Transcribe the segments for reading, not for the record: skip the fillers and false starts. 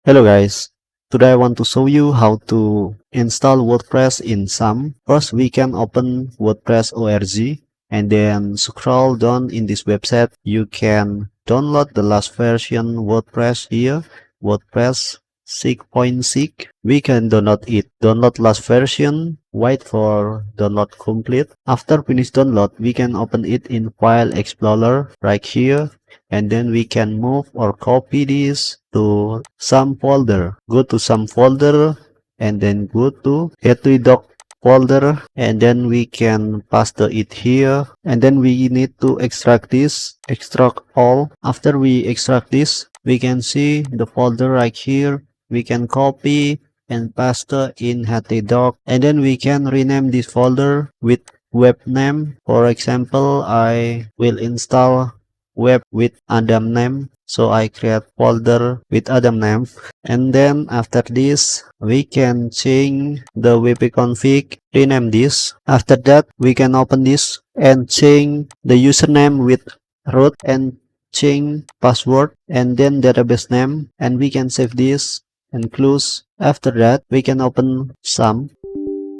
Hello guys, today I want to show you how to install WordPress in Xampp. First we can open WordPress org and then scroll down in this website. You can download the last version WordPress here, WordPress 6.6. We can download it. Download last version, wait for download complete. After finish download, we can open it in File Explorer right here. And then we can move or copy this to some folder. Go to some folder and then go to doc folder, and then we can paste it here, and then we need to extract this, extract all. After we extract this, we can see the folder right here. We can copy and paste in doc, and then we can rename this folder with web name. For example, I will install web with Adam name, so I create folder with Adam name. And then after this we can change the wp config, rename this. After that we can open this and change the username with root and change password and then database name, and we can save this and close. After that we can open Xampp,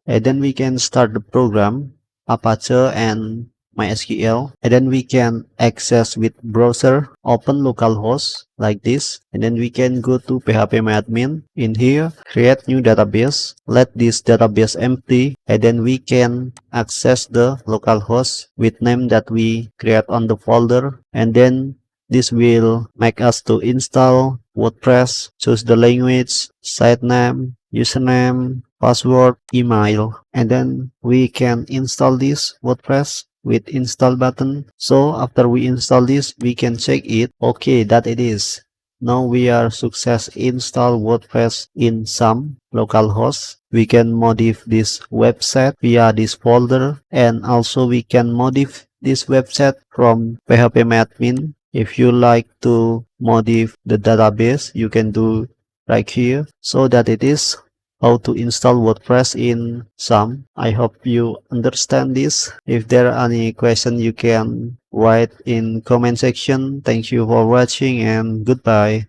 and then we can start the program Apache and MySQL, and then we can access with browser, open localhost like this, and then we can go to phpMyAdmin. In here, create new database, let this database empty, and then we can access the localhost with name that we create on the folder, and then this will make us to install WordPress. Choose the language, site name, username, password, email, and then we can install this WordPress with install button. So after we install this, we can check it. Okay, that it is. Now we are success install WordPress in Xampp localhost. We can modify this website via this folder, and also we can modify this website from phpMyAdmin. If you like to modify the database, you can do right here. So that it is how to install WordPress in Xampp. I hope you understand this. If there are any question, you can write in comment section. Thank you for watching and goodbye.